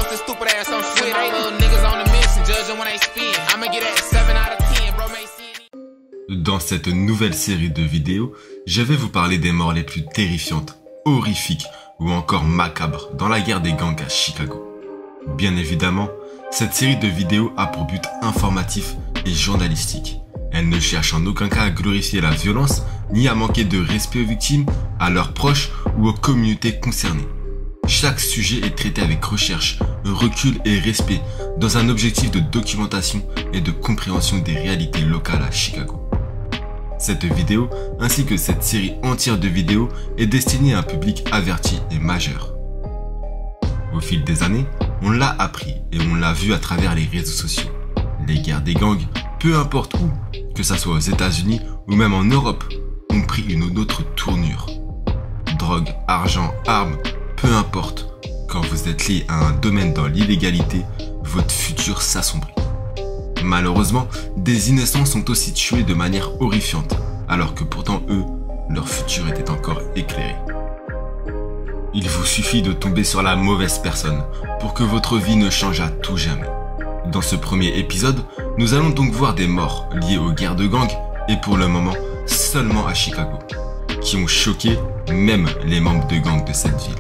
the stupid ass on shit. All little niggas on the mission, judging when they spin. I'ma get that 7 out of 10, bro, may see. Dans cette nouvelle série de vidéos, je vais vous parler des morts les plus terrifiantes, horrifiques ou encore macabres dans la guerre des gangs à Chicago. Bien évidemment, cette série de vidéos a pour but informatif et journalistique. Elle ne cherche en aucun cas à glorifier la violence, ni à manquer de respect aux victimes, à leurs proches ou aux communautés concernées. Chaque sujet est traité avec recherche, recul et respect, dans un objectif de documentation et de compréhension des réalités locales à Chicago. Cette vidéo, ainsi que cette série entière de vidéos, est destinée à un public averti et majeur. Au fil des années, on l'a appris et on l'a vu à travers les réseaux sociaux. Les guerres des gangs, peu importe où, que ça soit aux États-Unis ou même en Europe, ont pris une autre tournure. Drogue, argent, armes, peu importe, quand vous êtes lié à un domaine dans l'illégalité, votre futur s'assombrit. Malheureusement, des innocents sont aussi tués de manière horrifiante, alors que pourtant eux, leur futur était encore éclairé. Il vous suffit de tomber sur la mauvaise personne pour que votre vie ne change à tout jamais. Dans ce premier épisode, nous allons donc voir des morts liés aux guerres de gangs et pour le moment seulement à Chicago, qui ont choqué même les membres de gangs de cette ville.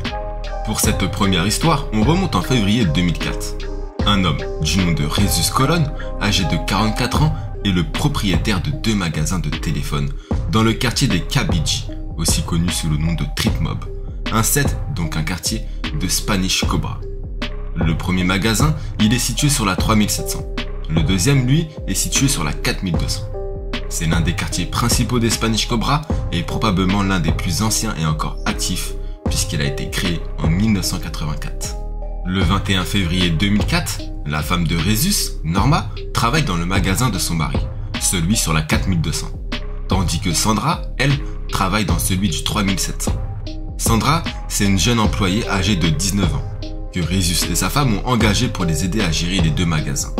Pour cette première histoire, on remonte en février 2004. Un homme du nom de Jesus Colon, âgé de 44 ans, est le propriétaire de 2 magasins de téléphone dans le quartier des Kabiji, aussi connu sous le nom de Trip Mob. Un set, donc un quartier, de Spanish Cobra. Le premier magasin, il est situé sur la 3700. Le deuxième, lui, est situé sur la 4200. C'est l'un des quartiers principaux des Spanish Cobra et probablement l'un des plus anciens et encore actifs, puisqu'il a été créé en 1984. Le 21 février 2004, la femme de Jesus, Norma, travaille dans le magasin de son mari, celui sur la 4200. Tandis que Sandra, elle, travaille dans celui du 3700. Sandra, c'est une jeune employée âgée de 19 ans, que Jesus et sa femme ont engagée pour les aider à gérer les 2 magasins.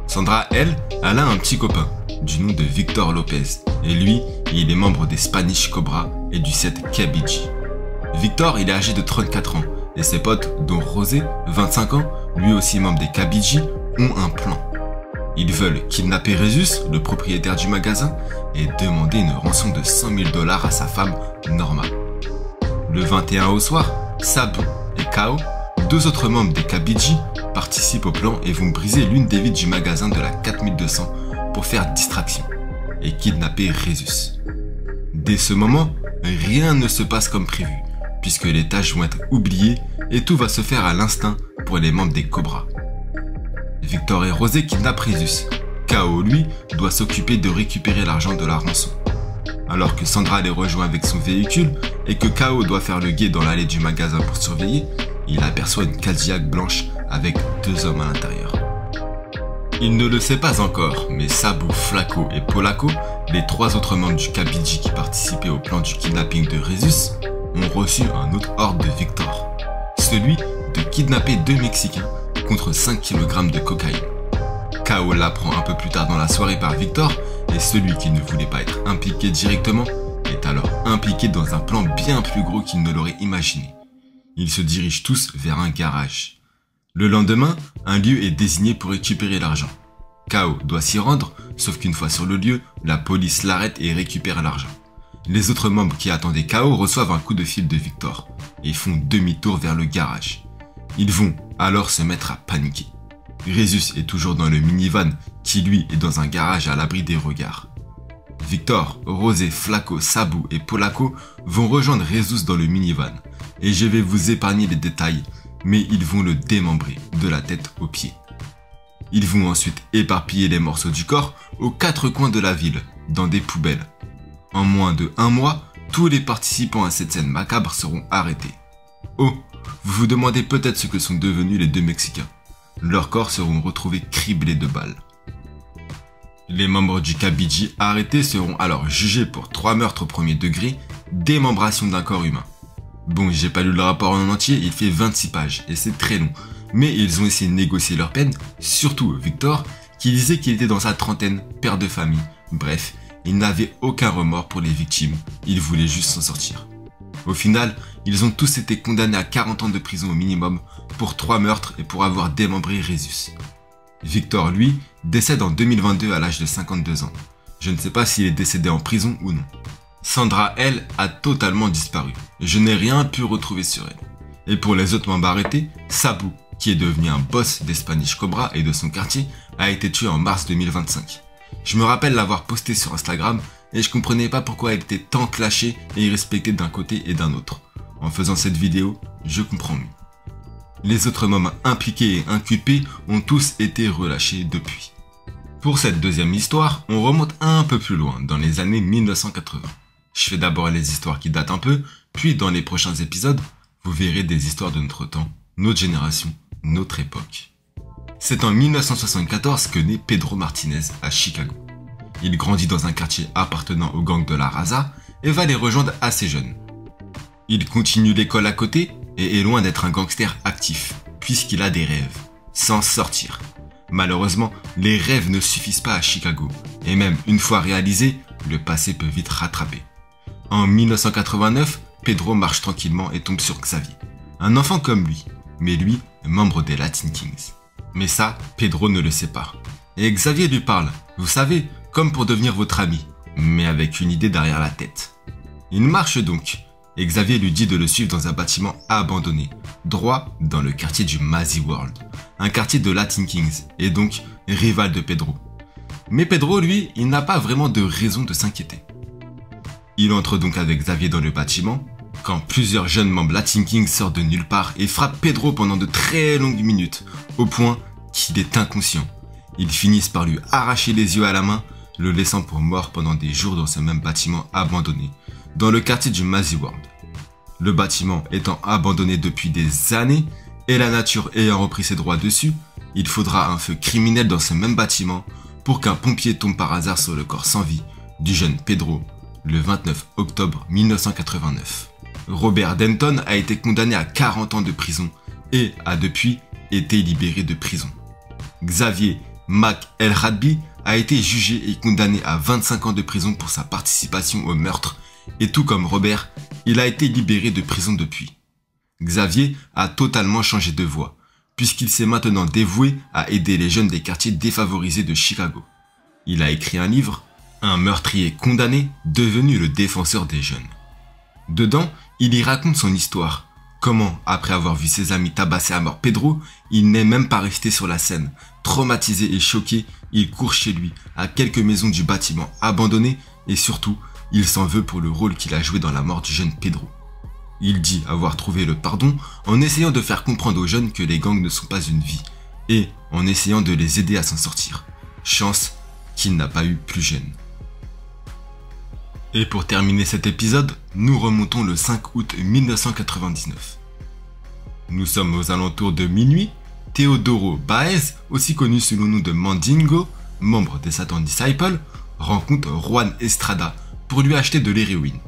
Sandra, elle a un petit copain, du nom de Victor Lopez, et lui, il est membre des Spanish Cobra et du set Kabiji. Victor, il est âgé de 34 ans, et ses potes, dont Rosé, 25 ans, lui aussi membre des Kabiji, ont un plan. Ils veulent kidnapper Jesus, le propriétaire du magasin, et demander une rançon de $100 000 à sa femme, Norma. Le 21 au soir, Sabu et Kao, 2 autres membres des Kabiji, participent au plan et vont briser l'une des vitres du magasin de la 4200 pour faire distraction et kidnapper Jesus. Dès ce moment, rien ne se passe comme prévu, puisque les tâches vont être oubliées et tout va se faire à l'instinct pour les membres des Cobras. Victor et Rosé kidnappent Jesus. Kao, lui, doit s'occuper de récupérer l'argent de la rançon. Alors que Sandra les rejoint avec son véhicule et que Kao doit faire le guet dans l'allée du magasin pour surveiller, il aperçoit une Cadillac blanche avec 2 hommes à l'intérieur. Il ne le sait pas encore, mais Sabu, Flaco et Polaco, les 3 autres membres du Kabiji qui participaient au plan du kidnapping de Jesus, ont reçu un autre ordre de Victor, celui de kidnapper 2 Mexicains contre 5 kg de cocaïne. Kao l'apprend un peu plus tard dans la soirée par Victor, et celui qui ne voulait pas être impliqué directement est alors impliqué dans un plan bien plus gros qu'il ne l'aurait imaginé. Ils se dirigent tous vers un garage. Le lendemain, un lieu est désigné pour récupérer l'argent. Kao doit s'y rendre, sauf qu'une fois sur le lieu, la police l'arrête et récupère l'argent. Les autres membres qui attendaient Kao reçoivent un coup de fil de Victor et font demi-tour vers le garage. Ils vont alors se mettre à paniquer. Jesus est toujours dans le minivan qui lui est dans un garage à l'abri des regards. Victor, Rosé, Flaco, Sabu et Polaco vont rejoindre Jesus dans le minivan et je vais vous épargner les détails, mais ils vont le démembrer de la tête aux pieds. Ils vont ensuite éparpiller les morceaux du corps aux 4 coins de la ville, dans des poubelles. En moins de 1 mois, tous les participants à cette scène macabre seront arrêtés. Oh, vous vous demandez peut-être ce que sont devenus les 2 Mexicains. Leurs corps seront retrouvés criblés de balles. Les membres du Kabiji arrêtés seront alors jugés pour 3 meurtres au premier degré, démembration d'un corps humain. Bon, j'ai pas lu le rapport en entier, il fait 26 pages et c'est très long. Mais ils ont essayé de négocier leur peine, surtout Victor, qui disait qu'il était dans sa trentaine, père de famille. Bref, il n'avait aucun remords pour les victimes, il voulait juste s'en sortir. Au final, ils ont tous été condamnés à 40 ans de prison au minimum pour 3 meurtres et pour avoir démembré Rhésus. Victor, lui, décède en 2022 à l'âge de 52 ans. Je ne sais pas s'il est décédé en prison ou non. Sandra, elle, a totalement disparu. Je n'ai rien pu retrouver sur elle. Et pour les autres membres arrêtés, Sabu, qui est devenu un boss des Spanish Cobra et de son quartier, a été tué en mars 2025. Je me rappelle l'avoir posté sur Instagram et je comprenais pas pourquoi elle était tant clashée et irrespectée d'un côté et d'un autre. En faisant cette vidéo, je comprends mieux. Les autres membres impliqués et inculpés ont tous été relâchés depuis. Pour cette deuxième histoire, on remonte un peu plus loin, dans les années 1980. Je fais d'abord les histoires qui datent un peu, puis dans les prochains épisodes, vous verrez des histoires de notre temps, notre génération, notre époque. C'est en 1974 que naît Pedro Martinez à Chicago. Il grandit dans un quartier appartenant au gang de la Raza et va les rejoindre assez jeune. Il continue l'école à côté et est loin d'être un gangster actif, puisqu'il a des rêves, sans sortir. Malheureusement, les rêves ne suffisent pas à Chicago, et même une fois réalisés, le passé peut vite rattraper. En 1989, Pedro marche tranquillement et tombe sur Xavier, un enfant comme lui, mais lui, membre des Latin Kings. Mais ça, Pedro ne le sait pas. Et Xavier lui parle, vous savez, comme pour devenir votre ami, mais avec une idée derrière la tête. Il marche donc, et Xavier lui dit de le suivre dans un bâtiment abandonné, droit dans le quartier du Mazzy World, un quartier de Latin Kings, et donc rival de Pedro. Mais Pedro, lui, il n'a pas vraiment de raison de s'inquiéter. Il entre donc avec Xavier dans le bâtiment, quand plusieurs jeunes membres Latin Kings sortent de nulle part et frappent Pedro pendant de très longues minutes, au point qu'il est inconscient. Ils finissent par lui arracher les yeux à la main, le laissant pour mort pendant des jours dans ce même bâtiment abandonné, dans le quartier du Mazzy World. Le bâtiment étant abandonné depuis des années et la nature ayant repris ses droits dessus, il faudra un feu criminel dans ce même bâtiment pour qu'un pompier tombe par hasard sur le corps sans vie du jeune Pedro le 29 octobre 1989. Robert Denton a été condamné à 40 ans de prison et a depuis été libéré de prison. Xavier Mac El Radbi a été jugé et condamné à 25 ans de prison pour sa participation au meurtre et tout comme Robert, il a été libéré de prison depuis. Xavier a totalement changé de voie, puisqu'il s'est maintenant dévoué à aider les jeunes des quartiers défavorisés de Chicago. Il a écrit un livre, Un meurtrier condamné, devenu le défenseur des jeunes. Dedans, il y raconte son histoire, comment, après avoir vu ses amis tabasser à mort Pedro, il n'est même pas resté sur la scène. Traumatisé et choqué, il court chez lui, à quelques maisons du bâtiment abandonné, et surtout, il s'en veut pour le rôle qu'il a joué dans la mort du jeune Pedro. Il dit avoir trouvé le pardon en essayant de faire comprendre aux jeunes que les gangs ne sont pas une vie, et en essayant de les aider à s'en sortir. Chance qu'il n'a pas eu plus jeune. Et pour terminer cet épisode, nous remontons le 5 août 1999. Nous sommes aux alentours de minuit. Teodoro Baez, aussi connu sous le nom de Mandingo, membre des Satan Disciples, rencontre Juan Estrada pour lui acheter de l'héroïne.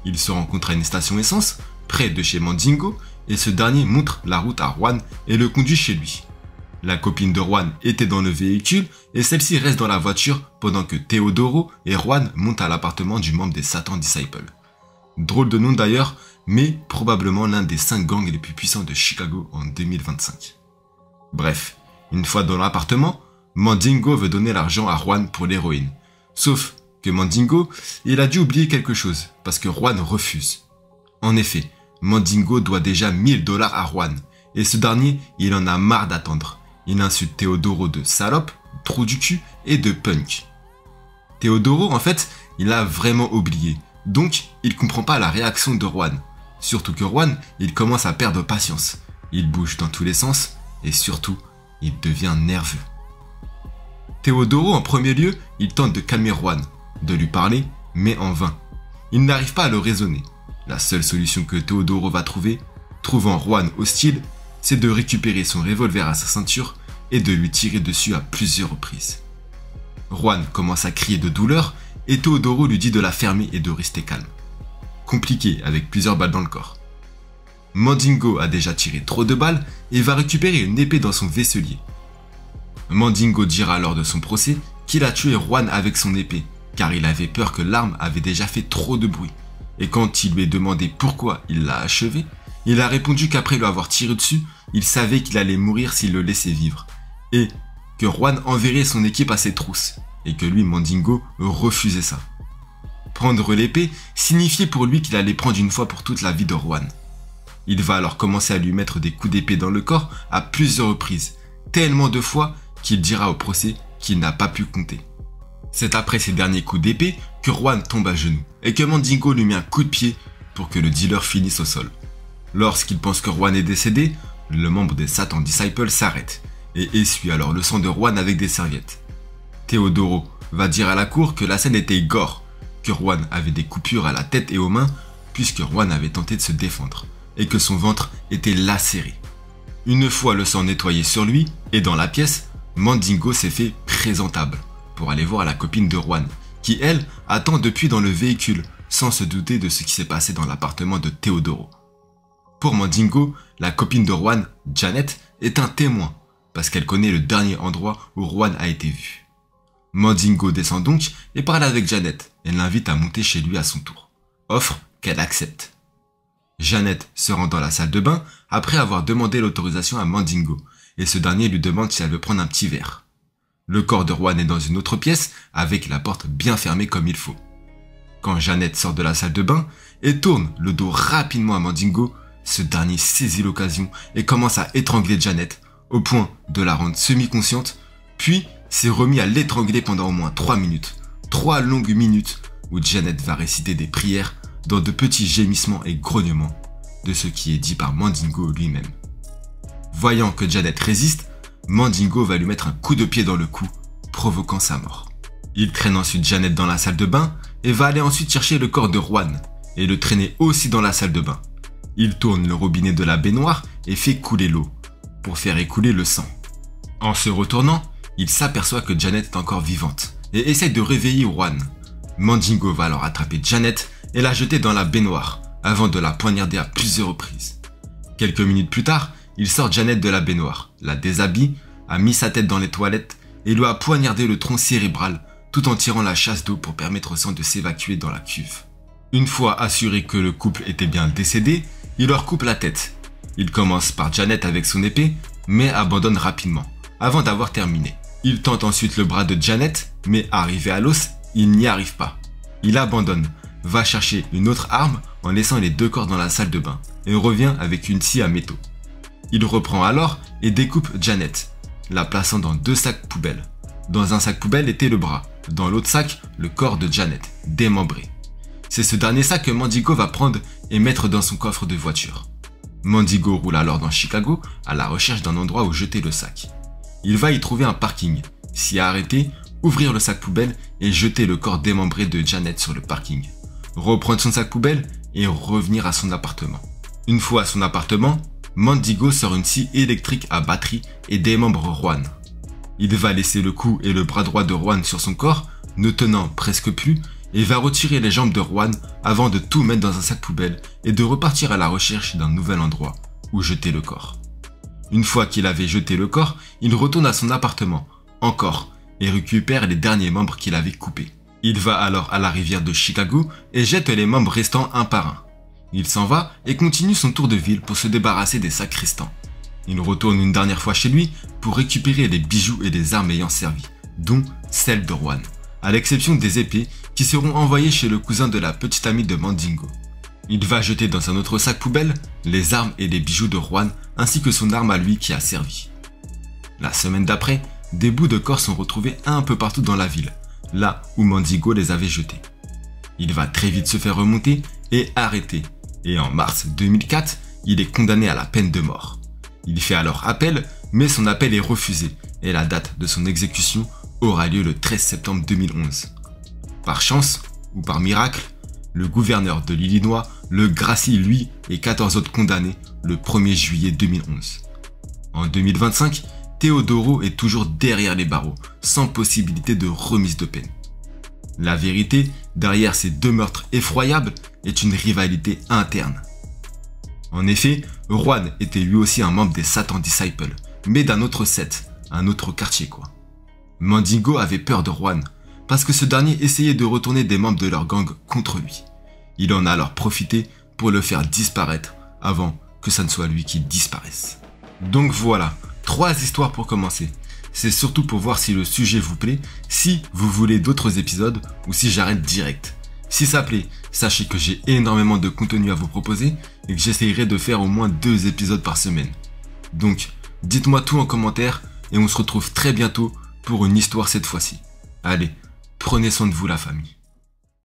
Ils se rencontrent à une station essence, près de chez Mandingo, et ce dernier montre la route à Juan et le conduit chez lui. La copine de Juan était dans le véhicule et celle-ci reste dans la voiture pendant que Teodoro et Juan montent à l'appartement du membre des Satan Disciples. Drôle de nom d'ailleurs, mais probablement l'un des 5 gangs les plus puissants de Chicago en 2025. Bref, une fois dans l'appartement, Mandingo veut donner l'argent à Juan pour l'héroïne. Sauf que Mandingo, il a dû oublier quelque chose, parce que Juan refuse. En effet, Mandingo doit déjà $1000 à Juan, et ce dernier, il en a marre d'attendre. Il insulte Teodoro de salope, trou du cul et de punk. Teodoro, en fait, il a vraiment oublié, donc il comprend pas la réaction de Juan. Surtout que Juan, il commence à perdre patience. Il bouge dans tous les sens, et surtout, il devient nerveux. Teodoro, en premier lieu, il tente de calmer Juan, de lui parler, mais en vain. Il n'arrive pas à le raisonner. La seule solution que Teodoro va trouver, trouvant Juan hostile, c'est de récupérer son revolver à sa ceinture et de lui tirer dessus à plusieurs reprises. Juan commence à crier de douleur et Teodoro lui dit de la fermer et de rester calme. Compliqué avec plusieurs balles dans le corps. Mandingo a déjà tiré trop de balles et va récupérer une épée dans son vaisselier. Mandingo dira lors de son procès qu'il a tué Juan avec son épée, car il avait peur que l'arme avait déjà fait trop de bruit. Et quand il lui est demandé pourquoi il l'a achevé, il a répondu qu'après lui avoir tiré dessus, il savait qu'il allait mourir s'il le laissait vivre. Et que Juan enverrait son équipe à ses trousses. Et que lui, Mandingo, refusait ça. Prendre l'épée signifiait pour lui qu'il allait prendre une fois pour toute la vie de Juan. Il va alors commencer à lui mettre des coups d'épée dans le corps à plusieurs reprises, tellement de fois qu'il dira au procès qu'il n'a pas pu compter. C'est après ces derniers coups d'épée que Juan tombe à genoux et que Mandingo lui met un coup de pied pour que le dealer finisse au sol. Lorsqu'il pense que Juan est décédé, le membre des Satan Disciples s'arrête et essuie alors le sang de Juan avec des serviettes. Teodoro va dire à la cour que la scène était gore, que Juan avait des coupures à la tête et aux mains puisque Juan avait tenté de se défendre et que son ventre était lacéré. Une fois le sang nettoyé sur lui et dans la pièce, Mandingo s'est fait présentable pour aller voir la copine de Juan, qui elle attend depuis dans le véhicule sans se douter de ce qui s'est passé dans l'appartement de Teodoro. Pour Mandingo, la copine de Juan, Janet, est un témoin parce qu'elle connaît le dernier endroit où Juan a été vu. Mandingo descend donc et parle avec Janet et l'invite à monter chez lui à son tour. Offre qu'elle accepte. Janet se rend dans la salle de bain après avoir demandé l'autorisation à Mandingo et ce dernier lui demande si elle veut prendre un petit verre. Le corps de Juan est dans une autre pièce avec la porte bien fermée comme il faut. Quand Janet sort de la salle de bain et tourne le dos rapidement à Mandingo, ce dernier saisit l'occasion et commence à étrangler Janet au point de la rendre semi-consciente, puis s'est remis à l'étrangler pendant au moins 3 minutes. 3 longues minutes où Janet va réciter des prières dans de petits gémissements et grognements de ce qui est dit par Mandingo lui-même. Voyant que Janet résiste, Mandingo va lui mettre un coup de pied dans le cou, provoquant sa mort. Il traîne ensuite Janet dans la salle de bain et va aller ensuite chercher le corps de Juan et le traîner aussi dans la salle de bain. Il tourne le robinet de la baignoire et fait couler l'eau pour faire écouler le sang. En se retournant, il s'aperçoit que Janet est encore vivante et essaie de réveiller Juan. Mandingo va alors attraper Janet et la jeter dans la baignoire avant de la poignarder à plusieurs reprises. Quelques minutes plus tard, il sort Janet de la baignoire, la déshabille, a mis sa tête dans les toilettes et lui a poignardé le tronc cérébral tout en tirant la chasse d'eau pour permettre au sang de s'évacuer dans la cuve. Une fois assuré que le couple était bien décédé, il leur coupe la tête. Il commence par Janet avec son épée, mais abandonne rapidement, avant d'avoir terminé. Il tente ensuite le bras de Janet, mais arrivé à l'os, il n'y arrive pas. Il abandonne, va chercher une autre arme en laissant les 2 corps dans la salle de bain, et revient avec une scie à métaux. Il reprend alors et découpe Janet, la plaçant dans 2 sacs poubelles. Dans un sac poubelle était le bras, dans l'autre sac, le corps de Janet, démembré. C'est ce dernier sac que Mandingo va prendre et mettre dans son coffre de voiture. Mandingo roule alors dans Chicago à la recherche d'un endroit où jeter le sac. Il va y trouver un parking, s'y arrêter, ouvrir le sac poubelle et jeter le corps démembré de Janet sur le parking. Reprendre son sac poubelle et revenir à son appartement. Une fois à son appartement, Mandingo sort une scie électrique à batterie et démembre Juan. Il va laisser le cou et le bras droit de Juan sur son corps, ne tenant presque plus, et va retirer les jambes de Juan avant de tout mettre dans un sac poubelle et de repartir à la recherche d'un nouvel endroit où jeter le corps. Une fois qu'il avait jeté le corps, il retourne à son appartement, encore, et récupère les derniers membres qu'il avait coupés. Il va alors à la rivière de Chicago et jette les membres restants un par un. Il s'en va et continue son tour de ville pour se débarrasser des sacs restants. Il retourne une dernière fois chez lui pour récupérer les bijoux et les armes ayant servi, dont celles de Juan, à l'exception des épées qui seront envoyées chez le cousin de la petite amie de Mandingo. Il va jeter dans un autre sac poubelle les armes et les bijoux de Juan ainsi que son arme à lui qui a servi. La semaine d'après, des bouts de corps sont retrouvés un peu partout dans la ville, là où Mandingo les avait jetés. Il va très vite se faire remonter et arrêter, et en mars 2004, il est condamné à la peine de mort. Il fait alors appel, mais son appel est refusé, et la date de son exécution aura lieu le 13 septembre 2011. Par chance, ou par miracle, le gouverneur de l'Illinois le gracie lui et 14 autres condamnés le 1er juillet 2011. En 2025, Teodoro est toujours derrière les barreaux, sans possibilité de remise de peine. La vérité, derrière ces 2 meurtres effroyables, est une rivalité interne. En effet, Juan était lui aussi un membre des Satan Disciples, mais d'un autre set, un autre quartier quoi. Mandingo avait peur de Juan, parce que ce dernier essayait de retourner des membres de leur gang contre lui. Il en a alors profité pour le faire disparaître avant que ça ne soit lui qui disparaisse. Donc voilà, 3 histoires pour commencer. C'est surtout pour voir si le sujet vous plaît, si vous voulez d'autres épisodes ou si j'arrête direct. Si ça plaît, sachez que j'ai énormément de contenu à vous proposer et que j'essayerai de faire au moins 2 épisodes par semaine. Donc, dites-moi tout en commentaire et on se retrouve très bientôt pour une histoire cette fois-ci. Allez, prenez soin de vous la famille.